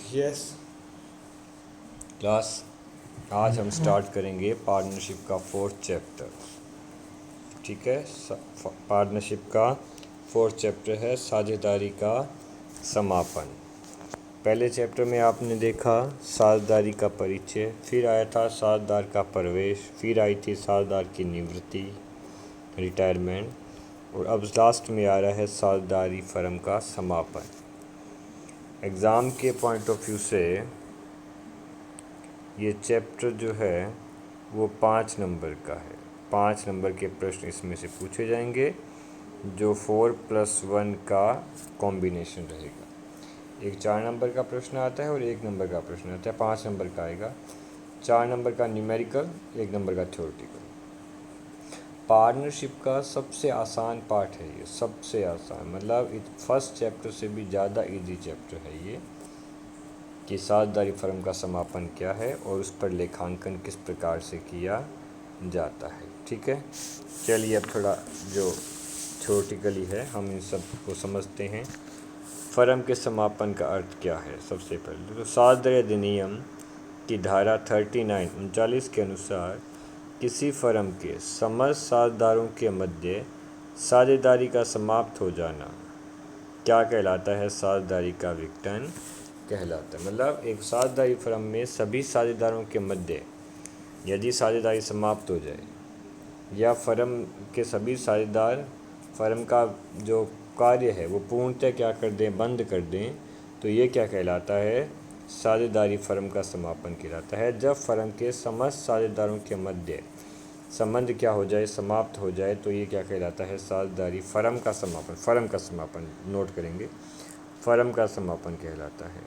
Yes class, आज हम start करेंगे पार्टनरशिप का फोर्थ चैप्टर। ठीक है, पार्टनरशिप का फोर्थ चैप्टर है साझेदारी का समापन। पहले चैप्टर में आपने देखा साझेदारी का परिचय, फिर आया था साझेदार का प्रवेश, फिर आई थी साझेदार की निवृत्ति रिटायरमेंट, और अब लास्ट में आ रहा है साझेदारी फर्म का समापन। एग्ज़ाम के पॉइंट ऑफ व्यू से ये चैप्टर जो है वो 5 नंबर का है। 5 नंबर के प्रश्न इसमें से पूछे जाएंगे जो 4+1 का कॉम्बिनेशन रहेगा। एक 4 नंबर का प्रश्न आता है और 1 नंबर का प्रश्न आता है। 5 नंबर का आएगा, 4 नंबर का न्यूमेरिकल, 1 नंबर का थ्योरेटिकल। पार्टनरशिप का सबसे आसान पार्ट है ये, सबसे आसान मतलब फर्स्ट चैप्टर से भी ज़्यादा इजी चैप्टर है ये, कि साझेदारी फर्म का समापन क्या है और उस पर लेखांकन किस प्रकार से किया जाता है। ठीक है, चलिए अब थोड़ा जो थ्योरेटिकली है हम इन सब को समझते हैं। फर्म के समापन का अर्थ क्या है। सबसे पहले तो साझेदारी अधिनियम की धारा 39 के अनुसार किसी फर्म के समस्त साझेदारों के मध्य साझेदारी का समाप्त हो जाना क्या कहलाता है, साझेदारी का विघटन कहलाता है। मतलब एक साझेदारी फर्म में सभी साझेदारों के मध्य यदि साझेदारी समाप्त हो जाए या फर्म के सभी साझेदार फर्म का जो कार्य है वो पूर्णतः क्या कर दें, बंद कर दें, तो ये क्या कहलाता है, साझेदारी फर्म का समापन कहलाता है। जब फर्म के समस्त साझेदारों के मध्य संबंध क्या हो जाए, समाप्त हो जाए, तो ये क्या कहलाता है, साझेदारी फर्म का समापन। फर्म का समापन नोट करेंगे, फर्म का समापन कहलाता है।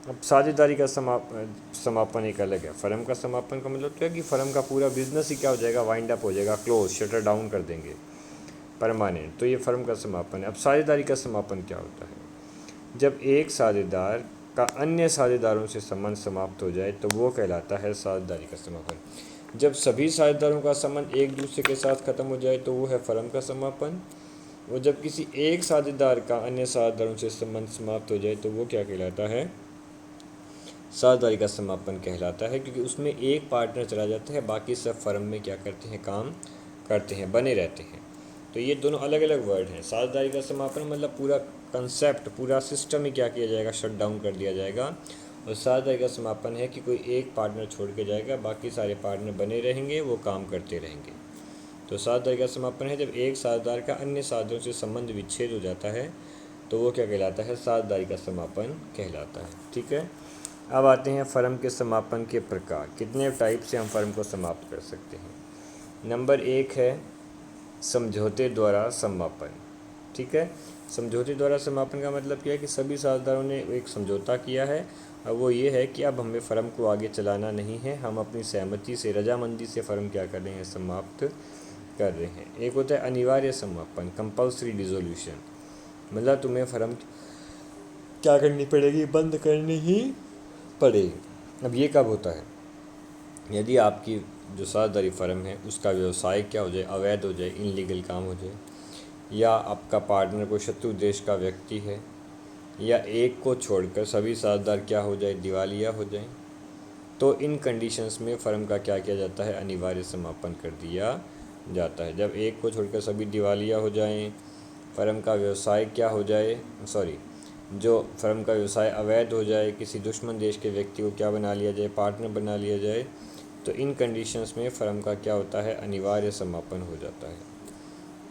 अब साझेदारी का समापन एक अलग है। फर्म का समापन का मतलब क्या है कि फर्म का पूरा बिजनेस ही क्या हो जाएगा, वाइंड अप हो जाएगा, क्लोज, शटर डाउन कर देंगे परमानेंट, तो ये फर्म का समापन है। अब साझेदारी का समापन क्या होता है, जब एक साझेदार का अन्य साझेदारों से संबंध समाप्त हो जाए तो वो कहलाता है साझेदारी का समापन। जब सभी साझेदारों का संबंध एक दूसरे के साथ खत्म हो जाए तो वो है फर्म का समापन। और जब किसी एक साझेदार का अन्य साझेदारों से संबंध समाप्त हो जाए तो वो क्या कहलाता है, साझेदारी का समापन कहलाता है, क्योंकि उसमें एक पार्टनर चला जाता है, बाकी सब फर्म में क्या करते हैं, काम करते हैं, बने रहते हैं। तो ये दोनों अलग अलग वर्ड हैं। साझेदारी का समापन मतलब पूरा कंसेप्ट, पूरा सिस्टम ही क्या किया जाएगा, शट डाउन कर दिया जाएगा। और साझेदारी का समापन है कि कोई एक पार्टनर छोड़ के जाएगा, बाकी सारे पार्टनर बने रहेंगे, वो काम करते रहेंगे। तो साझेदारी का समापन है जब एक साझेदार का अन्य साझेदारों से संबंध विच्छेद हो जाता है तो वो क्या कहलाता है, साझेदारी का समापन कहलाता है। ठीक है, अब आते हैं फर्म के समापन के प्रकार। कितने टाइप से हम फर्म को समाप्त कर सकते हैं। नंबर 1 है समझौते द्वारा समापन। ठीक है, समझौते द्वारा समापन का मतलब क्या है कि सभी साझेदारों ने एक समझौता किया है। अब वो ये है कि अब हमें फ़र्म को आगे चलाना नहीं है, हम अपनी सहमति से, रजामंदी से फ़र्म क्या कर रहे हैं, समाप्त कर रहे हैं। एक होता है अनिवार्य समापन, कंपल्सरी डिसोल्यूशन, मतलब तुम्हें फ़र्म क्या करनी पड़ेगी, बंद करनी ही पड़ेगी। अब ये कब होता है, यदि आपकी जो साझेदारी फर्म है उसका व्यवसाय क्या हो जाए, अवैध हो जाए, इनलीगल काम हो जाए, या आपका पार्टनर कोई शत्रु देश का व्यक्ति है, या एक को छोड़कर सभी साझेदार क्या हो जाए, दिवालिया हो जाए, तो इन कंडीशंस में फ़र्म का क्या किया जाता है, अनिवार्य समापन कर दिया जाता है। जब एक को छोड़कर सभी दिवालिया हो जाएं, फ़र्म का व्यवसाय क्या हो जाए, जो फर्म का व्यवसाय अवैध हो जाए, किसी दुश्मन देश के व्यक्ति को क्या बना लिया जाए, पार्टनर बना लिया जाए, तो इन कंडीशंस में फ़र्म का क्या होता है, अनिवार्य समापन हो जाता है।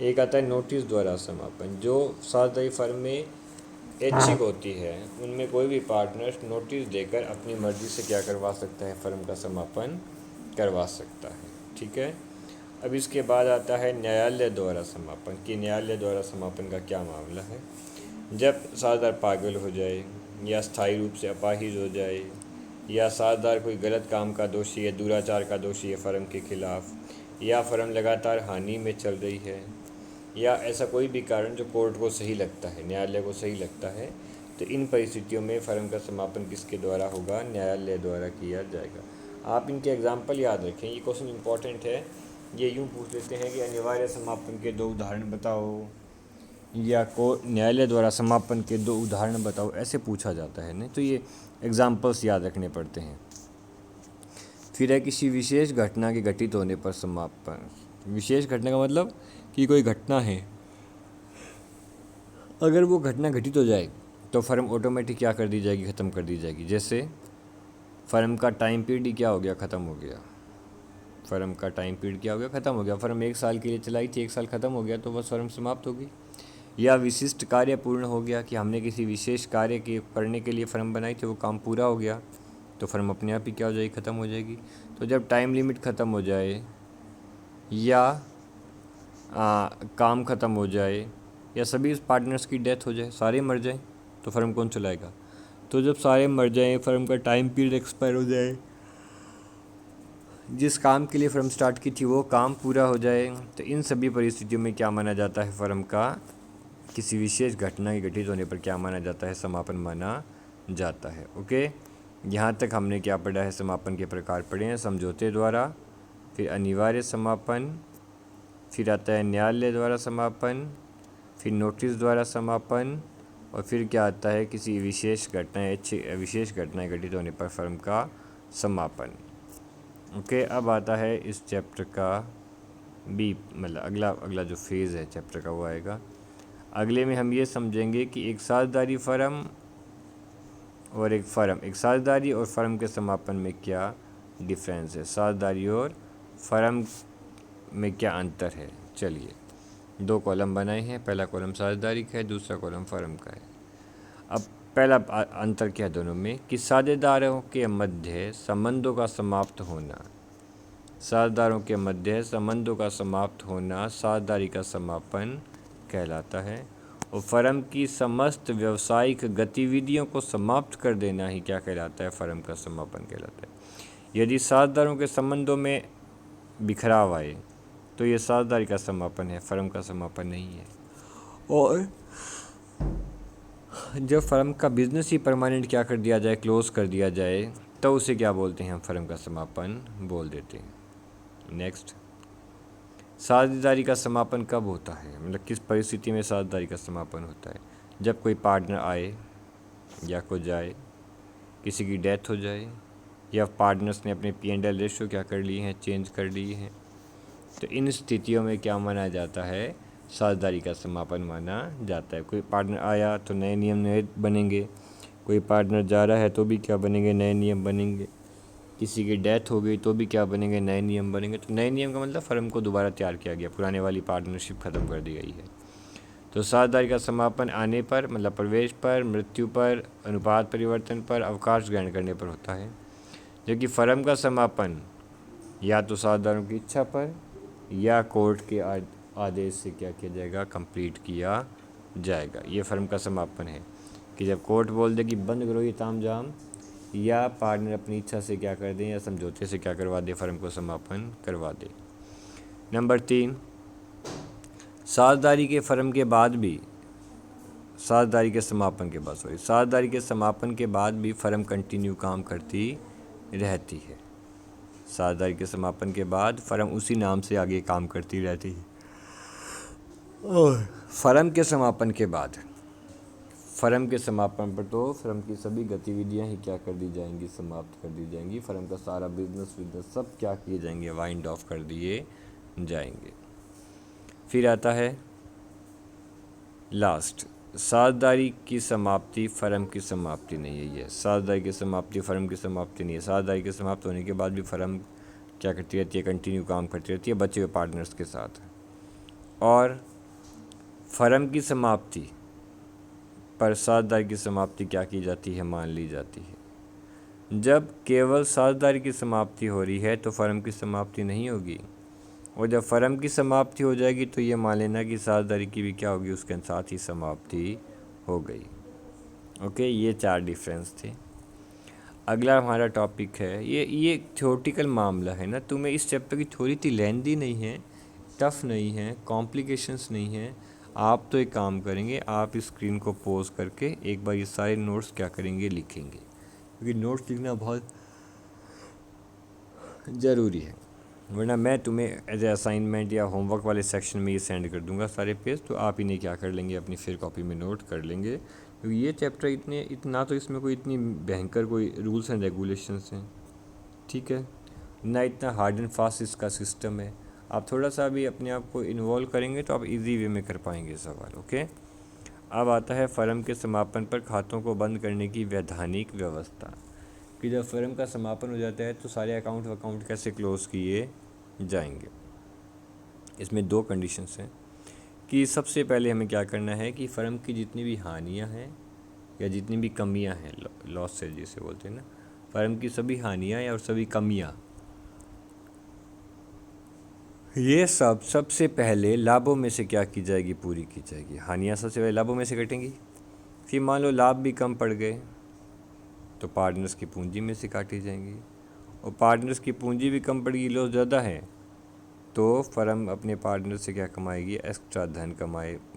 एक आता है नोटिस द्वारा समापन। जो साझेदारी फर्म में ऐच्छिक होती है उनमें कोई भी पार्टनर नोटिस देकर अपनी मर्ज़ी से क्या करवा सकता है, फर्म का समापन करवा सकता है। ठीक है, अब इसके बाद आता है न्यायालय द्वारा समापन, कि न्यायालय द्वारा समापन का क्या मामला है। जब साझेदार पागल हो जाए, या स्थायी रूप से अपाहिज हो जाए, या साझेदार कोई गलत काम का दोषी है, दुराचार का दोषी है फर्म के खिलाफ, या फर्म लगातार हानि में चल रही है, या ऐसा कोई भी कारण जो कोर्ट को सही लगता है, न्यायालय को सही लगता है, तो इन परिस्थितियों में फ़र्म का समापन किसके द्वारा होगा, न्यायालय द्वारा किया जाएगा। आप इनके एग्जाम्पल याद रखें, ये क्वेश्चन इंपॉर्टेंट है। ये यूँ पूछ लेते हैं कि अनिवार्य समापन के 2 उदाहरण बताओ, या को न्यायालय द्वारा समापन के 2 उदाहरण बताओ, ऐसे पूछा जाता है नहीं, तो ये एग्जाम्पल्स याद रखने पड़ते हैं। फिर है किसी विशेष घटना के घटित होने पर समापन। विशेष घटना का मतलब कि कोई घटना है, अगर वो घटना घटित हो जाए तो फर्म ऑटोमेटिक क्या कर दी जाएगी, ख़त्म कर दी जाएगी। जैसे फर्म का टाइम पीरियड क्या हो गया, ख़त्म हो गया। फर्म का टाइम पीरियड क्या हो गया, ख़त्म हो गया। फर्म 1 साल के लिए चलाई थी, 1 साल ख़त्म हो गया तो बस फर्म समाप्त होगी। या विशिष्ट कार्य पूर्ण हो गया, कि हमने किसी विशेष कार्य के करने के लिए फ़र्म बनाई थी, वो काम पूरा हो गया तो फर्म अपने आप ही क्या हो जाएगी, ख़त्म हो जाएगी। तो जब टाइम लिमिट ख़त्म हो जाए या काम ख़त्म हो जाए या सभी पार्टनर्स की डेथ हो जाए, सारे मर जाएं, तो फर्म कौन चलाएगा। तो जब सारे मर जाएं, फर्म का टाइम पीरियड एक्सपायर हो जाए, जिस काम के लिए फ़र्म स्टार्ट की थी वो काम पूरा हो जाए, तो इन सभी परिस्थितियों में क्या माना जाता है, फ़र्म का किसी विशेष घटना के घटित होने पर क्या माना जाता है, समापन माना जाता है। ओके, यहाँ तक हमने क्या पढ़ा है, समापन के प्रकार पढ़े हैं। समझौते द्वारा, फिर अनिवार्य समापन, फिर आता है न्यायालय द्वारा समापन, फिर नोटिस द्वारा समापन, और फिर क्या आता है, किसी विशेष घटना घटित होने पर फर्म का समापन। ओके, अब आता है इस चैप्टर का बी, मतलब अगला जो फेज़ है चैप्टर का वो आएगा। अगले में हम ये समझेंगे कि एक साझेदारी फर्म और एक साझेदारी और फर्म के समापन में क्या डिफरेंस है, साझेदारी और फर्म में क्या अंतर है। चलिए, 2 कॉलम बनाए हैं, पहला कॉलम साझेदारी का है, दूसरा कॉलम फर्म का है। अब पहला अंतर क्या है दोनों में, कि साझेदारों के मध्य संबंधों का समाप्त होना, साझेदारों के मध्य संबंधों का समाप्त होना साझेदारी का समापन कहलाता है, और फर्म की समस्त व्यावसायिक गतिविधियों को समाप्त कर देना ही क्या कहलाता है, फर्म का समापन कहलाता है। यदि साझेदारों के संबंधों में बिखराव आए तो ये साझेदारी का समापन है, फर्म का समापन नहीं है। और जब फर्म का बिजनेस ही परमानेंट क्या कर दिया जाए, क्लोज कर दिया जाए, तो उसे क्या बोलते हैं, हम फर्म का समापन बोल देते हैं। नेक्स्ट, साझेदारी का समापन कब होता है, मतलब किस परिस्थिति में साझेदारी का समापन होता है। जब कोई पार्टनर आए या कोई जाए, किसी की डेथ हो जाए, या पार्टनर्स ने अपने P&L रेशियो क्या कर लिए हैं, चेंज कर लिए हैं, तो इन स्थितियों में क्या माना जाता है, साझेदारी का समापन माना जाता है। कोई पार्टनर आया तो नए नियम नए बनेंगे, कोई पार्टनर जा रहा है तो भी क्या बनेंगे, नए नियम बनेंगे, किसी की डेथ हो गई तो भी क्या बनेंगे, नए नियम बनेंगे। तो नए नियम का मतलब फर्म को दोबारा तैयार किया गया, पुराने वाली पार्टनरशिप ख़त्म कर दी गई है। तो साझेदारी का समापन आने पर, मतलब प्रवेश पर, मृत्यु पर, अनुपात परिवर्तन पर, अवकाश ग्रहण करने पर होता है। जबकि फर्म का समापन या तो साझेदारों की इच्छा पर या कोर्ट के आदेश से क्या किया जाएगा, कंप्लीट किया जाएगा। ये फर्म का समापन है, कि जब कोर्ट बोल दे कि बंद करो ये तामझाम, या पार्टनर अपनी इच्छा से क्या कर दें, या समझौते से क्या करवा दे, फर्म को समापन करवा दे। नंबर 3, साझेदारी के फर्म के बाद भी, साझेदारी के समापन के बाद साझेदारी के समापन के बाद भी फर्म कंटिन्यू काम करती रहती है। साझेदारी के समापन के बाद फर्म उसी नाम से आगे काम करती रहती है। और फर्म के समापन के बाद, फर्म के समापन पर तो फर्म की सभी गतिविधियां ही क्या कर दी जाएंगी, समाप्त कर दी जाएंगी। फर्म का सारा बिजनेस सब क्या किए जाएंगे, वाइंड ऑफ कर दिए जाएंगे। फिर आता है लास्ट, साझेदारी की समाप्ति फर्म की समाप्ति नहीं है। ये साझेदारी की समाप्ति फर्म की समाप्ति नहीं है। साझेदारी के समाप्त होने के बाद भी फर्म क्या करती रहती है, कंटिन्यू काम करती रहती है बचे हुए पार्टनर्स के साथ। और फर्म की समाप्ति पर साझेदारी की समाप्ति क्या की जाती है, मान ली जाती है। जब केवल साझेदारी की समाप्ति हो रही है तो फर्म की समाप्ति नहीं होगी, और जब फर्म की समाप्ति हो जाएगी तो ये मान लेना कि साझेदारी की भी क्या होगी, उसके साथ ही समाप्ति हो गई। ओके, ये 4 डिफरेंस थे। अगला हमारा टॉपिक है, ये थ्योरेटिकल मामला है ना, तुम्हें इस चैप्टर की थ्योरी इतनी लेंदी नहीं है, टफ नहीं है, कॉम्प्लिकेशंस नहीं है। आप तो एक काम करेंगे, आप इस स्क्रीन को पॉज करके एक बार ये सारे नोट्स क्या करेंगे, लिखेंगे, क्योंकि नोट्स लिखना बहुत ज़रूरी है। वरना मैं तुम्हें एज ए असाइनमेंट या होमवर्क वाले सेक्शन में ये सेंड कर दूंगा सारे पेज, तो आप इन्हें क्या कर लेंगे, अपनी फिर कॉपी में नोट कर लेंगे, क्योंकि ये चैप्टर इतना तो इसमें कोई इतनी भयंकर कोई रूल्स एंड रेगुलेशंस हैं, ठीक है, ना इतना हार्ड एंड फास्ट इसका सिस्टम है। आप थोड़ा सा भी अपने आप को इन्वॉल्व करेंगे तो आप इजी वे में कर पाएंगे सवाल। ओके, अब आता है फर्म के समापन पर खातों को बंद करने की वैधानिक व्यवस्था, कि जब फर्म का समापन हो जाता है तो सारे अकाउंट कैसे क्लोज़ किए जाएंगे। इसमें दो कंडीशंस हैं कि सबसे पहले हमें क्या करना है कि फ़र्म की जितनी भी हानियां हैं या जितनी भी कमियां हैं, लॉस से जिसे बोलते हैं ना, फ़र्म की सभी हानियां या और सभी कमियां, ये सब सबसे पहले लाभों में से क्या की जाएगी, पूरी की जाएगी। हानियां सबसे पहले लाभों में से कटेंगी, फिर मान लो लाभ भी कम पड़ गए तो पार्टनर्स की पूंजी में से काटी जाएंगी, और पार्टनर्स की पूंजी भी कम पड़ेगी, लॉस ज़्यादा है, तो फर्म अपने पार्टनर से क्या कमाएगी, एक्स्ट्रा धन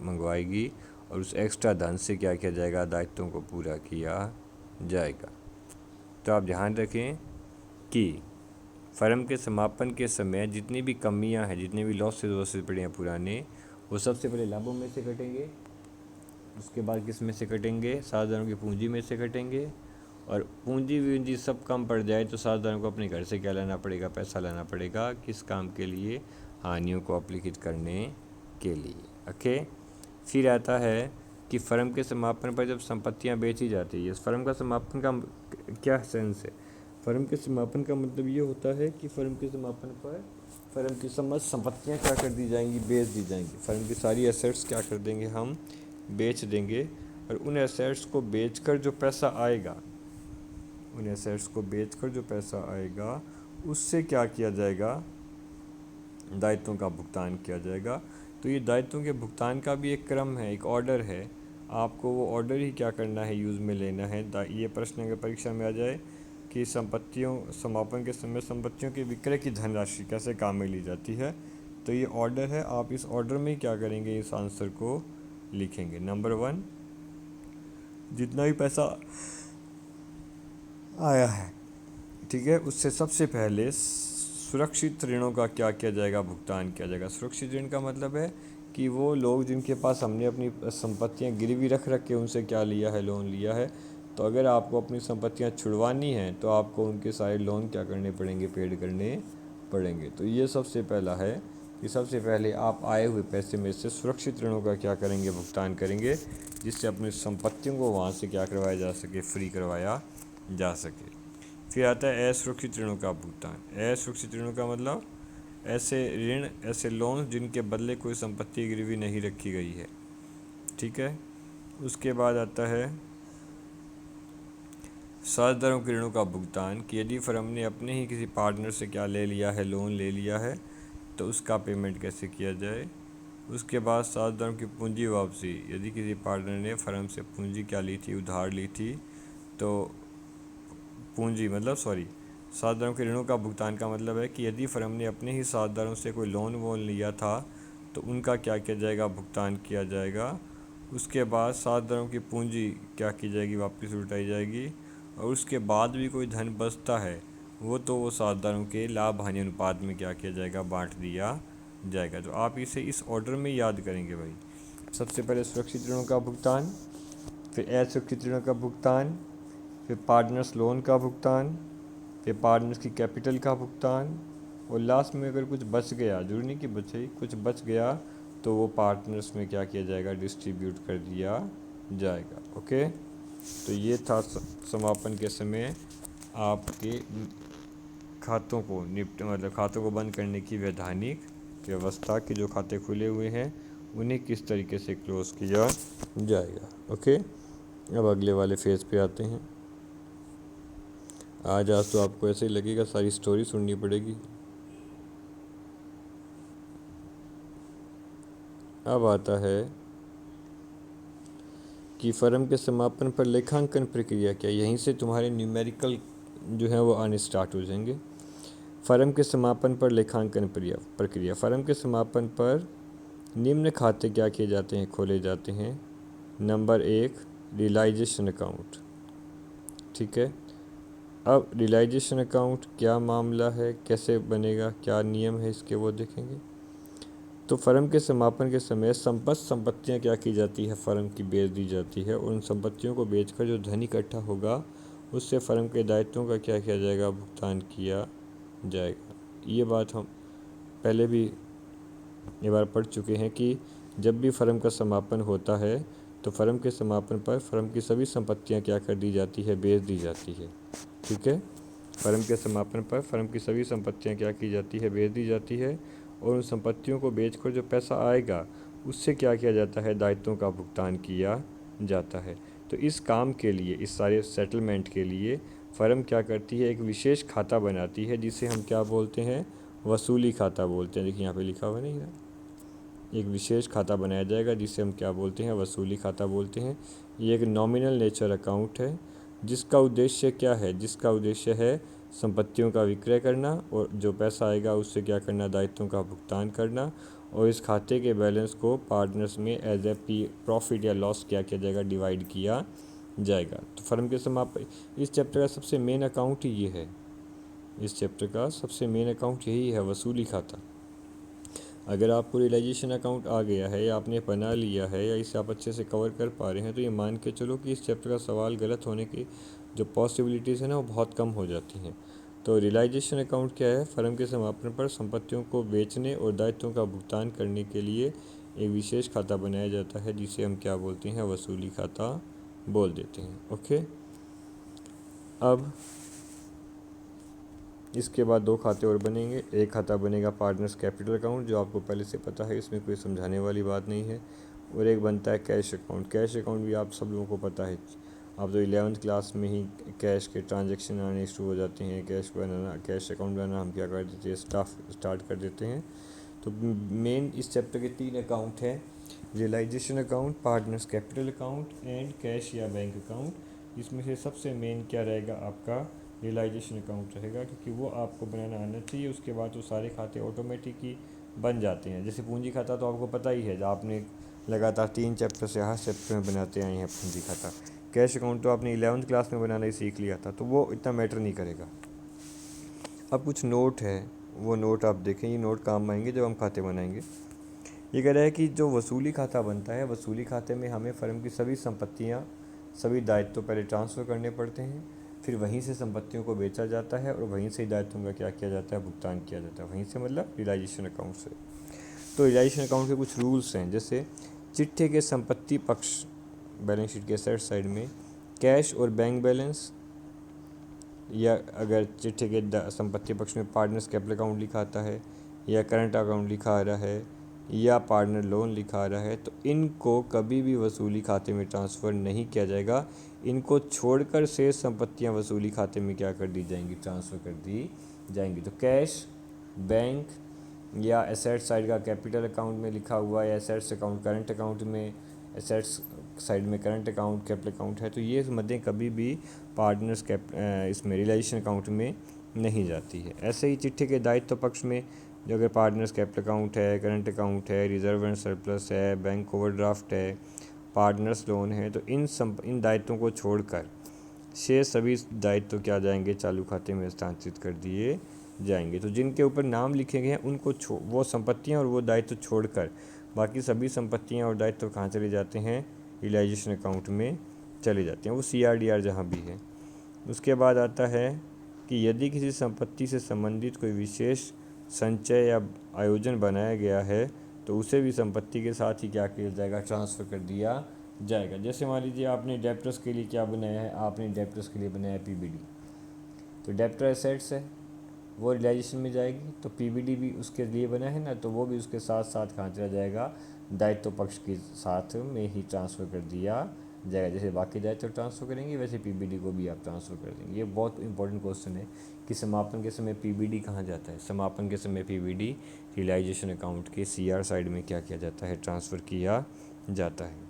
मंगवाएगी, और उस एक्स्ट्रा धन से क्या किया जाएगा, दायित्वों को पूरा किया जाएगा। तो आप ध्यान रखें कि फर्म के समापन के समय जितनी भी कमियां हैं, जितने भी लॉसेज पड़े हैं पुराने, वो सबसे पहले लाभों में से कटेंगे, उसके बाद किस में से कटेंगे, साझेदारों की पूंजी में से कटेंगे, और पूंजी सब कम पड़ जाए तो साझेदारों को अपने घर से क्या लाना पड़ेगा, पैसा लाना पड़ेगा, किस काम के लिए, हानियों को अपलिखित करने के लिए। ओके, फिर आता है कि फर्म के समापन पर जब संपत्तियां बेची जाती है, फर्म का समापन का क्या सेंस है, फर्म के समापन का मतलब ये होता है कि फर्म के समापन पर फर्म की समस्त संपत्तियां क्या कर दी जाएंगी, बेच दी जाएंगी, फर्म की सारी एसेट्स क्या कर देंगे, हम बेच देंगे, और उन एसेट्स को बेचकर जो पैसा आएगा, उन एसेट्स को बेचकर जो पैसा आएगा उससे क्या किया जाएगा, दायित्वों का भुगतान किया जाएगा। तो ये दायित्वों के भुगतान का भी एक क्रम है, एक ऑर्डर है, आपको वो ऑर्डर ही क्या करना है, यूज़ में लेना है। ये प्रश्न अगर परीक्षा में आ जाए कि समापन के समय संपत्तियों के विक्रय की धनराशि कैसे काम में ली जाती है, तो ये ऑर्डर है, आप इस ऑर्डर में क्या करेंगे, इस आंसर को लिखेंगे। नंबर 1, जितना भी पैसा आया है, ठीक है, उससे सबसे पहले सुरक्षित ऋणों का क्या किया जाएगा, भुगतान किया जाएगा। सुरक्षित ऋण का मतलब है कि वो लोग जिनके पास हमने अपनी संपत्तियां गिरवी रख के उनसे क्या लिया है, लोन लिया है, तो अगर आपको अपनी संपत्तियां छुड़वानी हैं तो आपको उनके सारे लोन क्या करने पड़ेंगे, पेड करने पड़ेंगे। तो ये सबसे पहला है कि सबसे पहले आप आए हुए पैसे में से सुरक्षित ऋणों का क्या करेंगे, भुगतान करेंगे, जिससे अपनी संपत्तियों को वहाँ से क्या करवाया जा सके, फ्री करवाया जा सके। फिर आता है असुरक्षित ऋणों का भुगतान। असुरक्षित ऋणों का मतलब ऐसे ऋण, ऐसे लोन जिनके बदले कोई संपत्ति गिरवी नहीं रखी गई है, ठीक है। उसके बाद आता है साझेदारों के ऋणों का भुगतान, कि यदि फर्म ने अपने ही किसी पार्टनर से क्या ले लिया है, लोन ले लिया है, तो उसका पेमेंट कैसे किया जाए। उसके बाद साझेदारों की पूंजी वापसी, यदि किसी पार्टनर ने फर्म से पूंजी क्या ली थी, उधार ली थी, तो साझेदारों के ऋणों का भुगतान का मतलब है कि यदि फर्म ने अपने ही साझेदारों से कोई लोन वोन लिया था तो उनका क्या किया जाएगा, भुगतान किया जाएगा। उसके बाद साझेदारों की पूंजी क्या की जाएगी, वापस लौटाई जाएगी, और उसके बाद भी कोई धन बचता है वो साझेदारों के लाभ हानि अनुपात में क्या किया जाएगा, बांट दिया जाएगा। तो आप इसे इस ऑर्डर में याद करेंगे भाई। सबसे पहले सुरक्षित ऋणों का भुगतान, फिर असुरक्षित ऋणों का भुगतान, फिर पार्टनर्स लोन का भुगतान, फिर पार्टनर्स की कैपिटल का भुगतान, और लास्ट में अगर कुछ बच गया, जरूरी नहीं कि बचे, कुछ बच गया तो वो पार्टनर्स में क्या किया जाएगा, डिस्ट्रीब्यूट कर दिया जाएगा। ओके, तो ये था समापन के समय आपके खातों को खातों को बंद करने की वैधानिक व्यवस्था, की जो खाते खुले हुए हैं उन्हें किस तरीके से क्लोज़ किया जाएगा। ओके, अब अगले वाले फेज़ पे आते हैं। आज तो आपको ऐसे ही लगेगा सारी स्टोरी सुननी पड़ेगी। अब आता है कि फर्म के समापन पर लेखांकन प्रक्रिया क्या, यहीं से तुम्हारे न्यूमेरिकल जो है वो आने स्टार्ट हो जाएंगे। फर्म के समापन पर लेखांकन प्रक्रिया, फर्म के समापन पर निम्न खाते क्या किए जाते हैं, खोले जाते हैं। नंबर 1, रियलाइजेशन अकाउंट, ठीक है। अब रियलाइजेशन अकाउंट क्या मामला है, कैसे बनेगा, क्या नियम है इसके, वो देखेंगे। तो फर्म के समापन के समय संपत्तियां क्या की जाती है, फर्म की बेच दी जाती है, और उन संपत्तियों को बेचकर जो धन इकट्ठा होगा उससे फर्म के दायित्वों का क्या किया जाएगा, भुगतान किया जाएगा। ये बात हम पहले भी ये बार पढ़ चुके हैं कि जब भी फर्म का समापन होता है तो फर्म के समापन पर फर्म की सभी संपत्तियां क्या कर दी जाती है, बेच दी जाती है। ठीक है, फर्म के समापन पर फर्म की सभी संपत्तियां क्या की जाती है, बेच दी जाती है, और उन संपत्तियों को बेचकर जो पैसा आएगा उससे क्या किया जाता है, दायित्वों का भुगतान किया जाता है। तो इस काम के लिए, इस सारे सेटलमेंट के लिए फर्म क्या करती है, एक विशेष खाता बनाती है जिसे हम क्या बोलते हैं, वसूली खाता बोलते हैं। देखिए यहाँ पे लिखा हुआ नहीं है, एक विशेष खाता बनाया जाएगा जिसे हम क्या बोलते हैं, वसूली खाता बोलते हैं। ये एक नॉमिनल नेचर अकाउंट है जिसका उद्देश्य क्या है, जिसका उद्देश्य है संपत्तियों का विक्रय करना और जो पैसा आएगा उससे क्या करना, दायित्वों का भुगतान करना। और इस खाते के बैलेंस को पार्टनर्स में एज ए प्रॉफिट या लॉस क्या किया जाएगा, डिवाइड किया जाएगा। तो फर्म के समापन, इस चैप्टर का सबसे मेन अकाउंट ही ये है, इस चैप्टर का सबसे मेन अकाउंट यही है, वसूली खाता। अगर आपको रियलाइजेशन अकाउंट आ गया है या आपने बना लिया है या इसे आप अच्छे से कवर कर पा रहे हैं तो ये मान के चलो कि इस चैप्टर का सवाल गलत होने की जो पॉसिबिलिटीज़ है ना वो बहुत कम हो जाती हैं। तो रियलाइजेशन अकाउंट क्या है, फर्म के समापन पर संपत्तियों को बेचने और दायित्वों का भुगतान करने के लिए एक विशेष खाता बनाया जाता है जिसे हम क्या बोलते हैं, वसूली खाता बोल देते हैं। ओके, अब इसके बाद दो खाते और बनेंगे। एक खाता बनेगा पार्टनर्स कैपिटल अकाउंट, जो आपको पहले से पता है, इसमें कोई समझाने वाली बात नहीं है। और एक बनता है कैश अकाउंट। कैश अकाउंट भी आप सब लोगों को पता है, आप तो 11वीं क्लास में ही कैश के ट्रांजैक्शन आने शुरू हो जाते हैं। कैश बनाना, कैश अकाउंट बनाना हम क्या कर देते हैं, स्टार्ट कर देते हैं। तो मेन इस चैप्टर के 3 अकाउंट हैं, realisation account, partners capital account and cash या बैंक अकाउंट। इसमें से सबसे मेन क्या रहेगा, आपका रियलाइजेशन अकाउंट रहेगा, क्योंकि वो आपको बनाना आना चाहिए। उसके बाद तो सारे खाते ऑटोमेटिक ही बन जाते हैं। जैसे पूंजी खाता तो आपको पता ही है, जो आपने लगातार 3 चैप्टर से हर चैप्टर में बनाते आए हैं पूंजी खाता। कैश अकाउंट तो आपने 11वीं क्लास में बनाना ही सीख लिया था, तो वो इतना मैटर नहीं करेगा। अब कुछ नोट है, वो नोट आप देखें, ये नोट काम आएंगे जब हम खाते बनाएंगे। ये कह रहा है कि जो वसूली खाता बनता है, वसूली खाते में हमें फर्म की सभी संपत्तियाँ, सभी दायित्व पहले ट्रांसफ़र करने पड़ते हैं, फिर वहीं से संपत्तियों को बेचा जाता है और वहीं से ही दायित्वों का क्या किया जाता है, भुगतान किया जाता है। वहीं से मतलब रियलाइजेशन अकाउंट से। तो रियलाइजेशन अकाउंट के कुछ रूल्स हैं, जैसे चिट्ठे के संपत्ति पक्ष, बैलेंस शीट के सेट साइड में कैश और बैंक बैलेंस, या अगर चिट्ठे के संपत्ति पक्ष में पार्टनर्स कैपिटल अकाउंट लिखा आता है या करंट अकाउंट लिखा आ रहा है या पार्टनर लोन लिखा आ रहा है, तो इनको कभी भी वसूली खाते में ट्रांसफ़र नहीं किया जाएगा। इनको छोड़कर शेष संपत्तियां वसूली खाते में क्या कर दी जाएंगी, ट्रांसफ़र कर दी जाएंगी। तो कैश, बैंक या एसेट साइड का कैपिटल अकाउंट में लिखा हुआ या एसेट्स अकाउंट करंट अकाउंट में, एसेट्स साइड में करंट अकाउंट कैपिटल अकाउंट है, तो ये मदें कभी भी पार्टनर्स इसमें रियलाइजेशन अकाउंट में नहीं जाती है। ऐसे ही चिट्ठे के दायित्व पक्ष में जो अगर पार्टनर्स कैपिटल अकाउंट है, करंट अकाउंट है, रिजर्व एंड सरप्लस है, बैंक ओवरड्राफ्ट है, पार्टनर्स लोन है, तो इन दायित्वों को छोड़कर शेष सभी दायित्व क्या जाएंगे, चालू खाते में हस्तांतरित कर दिए जाएंगे। तो जिनके ऊपर नाम लिखे गए हैं उनको वो संपत्तियां और वो दायित्व छोड़कर बाकी सभी संपत्तियां और दायित्व कहाँ चले जाते हैं, रियलाइजेशन अकाउंट में चले जाते हैं, वो CRDR जहाँ भी है। उसके बाद आता है कि यदि किसी संपत्ति से संबंधित कोई विशेष संचय या आयोजन बनाया गया है तो उसे भी संपत्ति के साथ ही क्या किया जाएगा, ट्रांसफ़र कर दिया जाएगा। जैसे मान लीजिए आपने डेप्टर्स के लिए क्या बनाया है, आपने डेप्टर्स के लिए बनाया है PBD, तो डेप्टर एसेट्स है वो रियलाइजेशन में जाएगी, तो PBD भी उसके लिए बना है ना, तो वो भी उसके साथ साथ कहाँ चला जाएगा, दायित्व पक्ष के साथ में ही ट्रांसफ़र कर दिया जाएगा। जैसे बाकी दायित्व ट्रांसफ़र करेंगे वैसे PBD को भी आप ट्रांसफ़र कर देंगे। ये बहुत इंपॉर्टेंट क्वेश्चन है कि समापन के समय PBD कहाँ जाता है। समापन के समय PBD रियलाइजेशन अकाउंट के CR साइड में क्या किया जाता है, ट्रांसफ़र किया जाता है।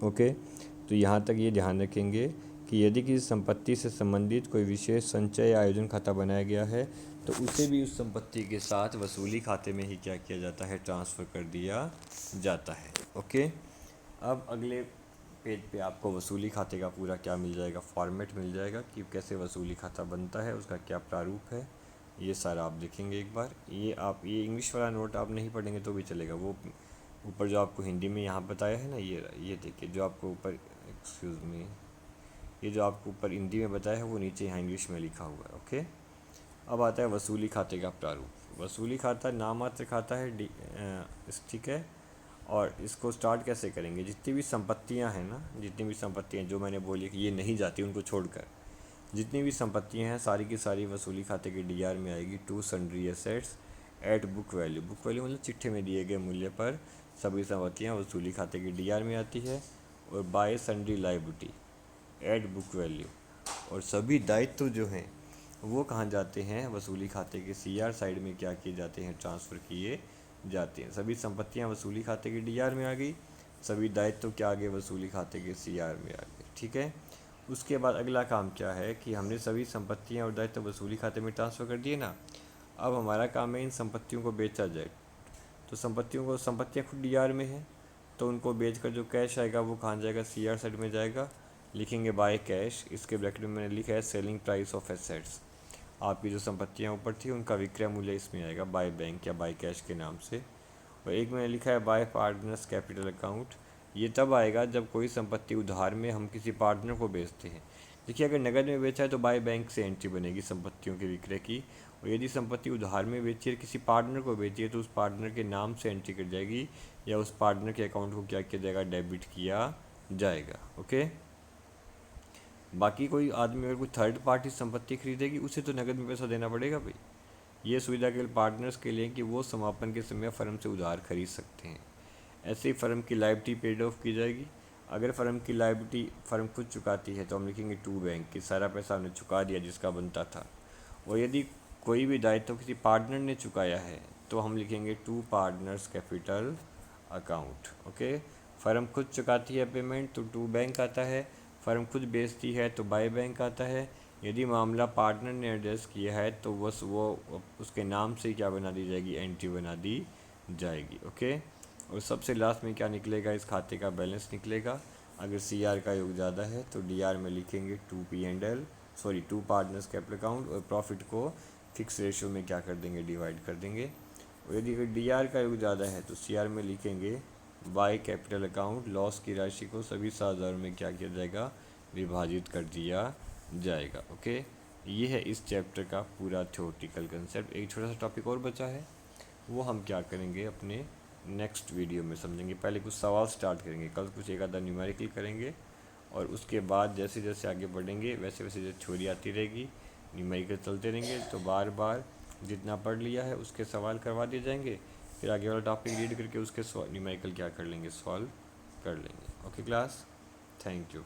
ओके, तो यहाँ तक ये ध्यान रखेंगे कि यदि किसी संपत्ति से संबंधित कोई विशेष संचय या आयोजन खाता बनाया गया है तो उसे भी उस संपत्ति के साथ वसूली खाते में ही क्या किया जाता है, ट्रांसफ़र कर दिया जाता है। ओके, अब अगले पेज पे आपको वसूली खाते का पूरा क्या मिल जाएगा, फॉर्मेट मिल जाएगा कि कैसे वसूली खाता बनता है, उसका क्या प्रारूप है, ये सारा आप देखेंगे एक बार। ये इंग्लिश वाला नोट आप नहीं पढ़ेंगे तो भी चलेगा, वो ऊपर जो आपको हिंदी में यहाँ बताया है ना, ये देखिए जो आपको ऊपर, एक्सक्यूज़ मी, ये जो आपको ऊपर हिंदी में बताया है वो नीचे यहाँ इंग्लिश में लिखा हुआ है। ओके, अब आता है वसूली खाते का प्रारूप। वसूली खाता नाममात्र खाता है, ठीक है। और इसको स्टार्ट कैसे करेंगे, जितनी भी संपत्तियां हैं ना, जितनी भी संपत्तियां जो मैंने बोली कि ये नहीं जाती उनको छोड़कर, जितनी भी संपत्तियां हैं सारी की सारी वसूली खाते के डीआर में आएगी। To sundry assets at book value, book value मतलब चिट्ठे में दिए गए मूल्य पर सभी संपत्तियां वसूली खाते के डीआर में आती है। और by sundry liability at book value, और सभी दायित्व जो हैं वो कहाँ जाते हैं, वसूली खाते के सीआर साइड में क्या किए जाते हैं, ट्रांसफ़र किए जाते हैं। सभी संपत्तियां वसूली खाते के डीआर में आ गई, सभी दायित्व क्या आ गए, वसूली खाते के सीआर में आ गए। ठीक है, उसके बाद अगला काम क्या है कि हमने सभी संपत्तियां और दायित्व वसूली खाते में ट्रांसफ़र कर दिए ना। अब हमारा काम है इन संपत्तियों को बेचा जाए। तो संपत्तियां खुद डीआर में है, तो उनको बेचकर जो कैश आएगा वो कहाँ जाएगा, सीआर साइड में जाएगा। लिखेंगे बाय कैश, इसके ब्रैकेट में मैंने लिखा है सेलिंग प्राइस ऑफ एसेट्स। आपकी जो संपत्तियां ऊपर थी उनका विक्रय मूल्य इसमें आएगा बाय बैंक या बाय कैश के नाम से। और एक मैंने लिखा है बाय पार्टनर्स कैपिटल अकाउंट, ये तब आएगा जब कोई संपत्ति उधार में हम किसी पार्टनर को बेचते हैं। देखिए अगर नकद में बेचा है तो बाय बैंक से एंट्री बनेगी संपत्तियों के विक्रय की, और यदि संपत्ति उधार में बेची है किसी पार्टनर को बेची है तो उस पार्टनर के नाम से एंट्री कर जाएगी, या उस पार्टनर के अकाउंट को क्या किया जाएगा, डेबिट किया जाएगा। ओके, बाकी कोई आदमी अगर कोई थर्ड पार्टी संपत्ति खरीदेगी उसे तो नकद में पैसा देना पड़ेगा भाई। ये सुविधा केवल पार्टनर्स के लिए कि वो समापन के समय फर्म से उधार खरीद सकते हैं। ऐसे ही फर्म की लायबिलिटी पेड ऑफ की जाएगी। अगर फर्म की लायबिलिटी फर्म खुद चुकाती है तो हम लिखेंगे टू बैंक कि सारा पैसा हमने चुका दिया जिसका बनता था। और यदि कोई भी दायित्व किसी पार्टनर ने चुकाया है तो हम लिखेंगे to partners capital account. Okay, firm खुद चुकाती है पेमेंट तो टू बैंक आता है, फर्म खुद बेचती है तो बाय बैंक आता है। यदि मामला पार्टनर ने एड्रेस किया है तो बस वो उसके नाम से क्या बना दी जाएगी, एंट्री बना दी जाएगी। ओके, और सबसे लास्ट में क्या निकलेगा, इस खाते का बैलेंस निकलेगा। अगर सीआर का योग ज़्यादा है तो डीआर में लिखेंगे to P&L, sorry to partners capital account, और प्रॉफिट को फिक्स रेशियो में क्या कर देंगे, डिवाइड कर देंगे। और यदि अगर डीआर का योग ज़्यादा है तो सीआर में लिखेंगे बाय कैपिटल अकाउंट, लॉस की राशि को सभी 7,000 में क्या किया जाएगा, विभाजित कर दिया जाएगा। ओके, ये है इस चैप्टर का पूरा थ्योरेटिकल कंसेप्ट। एक छोटा सा टॉपिक और बचा है, वो हम क्या करेंगे अपने नेक्स्ट वीडियो में समझेंगे। पहले कुछ सवाल स्टार्ट करेंगे, कल कुछ एक आधा न्यूमेरिकल करेंगे, और उसके बाद जैसे जैसे आगे बढ़ेंगे वैसे वैसे जो थ्योरी आती रहेगी, न्यूमेरिकल चलते रहेंगे, तो बार बार जितना पढ़ लिया है उसके सवाल करवा दिए जाएंगे, फिर आगे वाला टॉपिक रीड करके उसके न्यूमेरिकल क्या कर लेंगे, सॉल्व कर लेंगे। Okay class, thank you.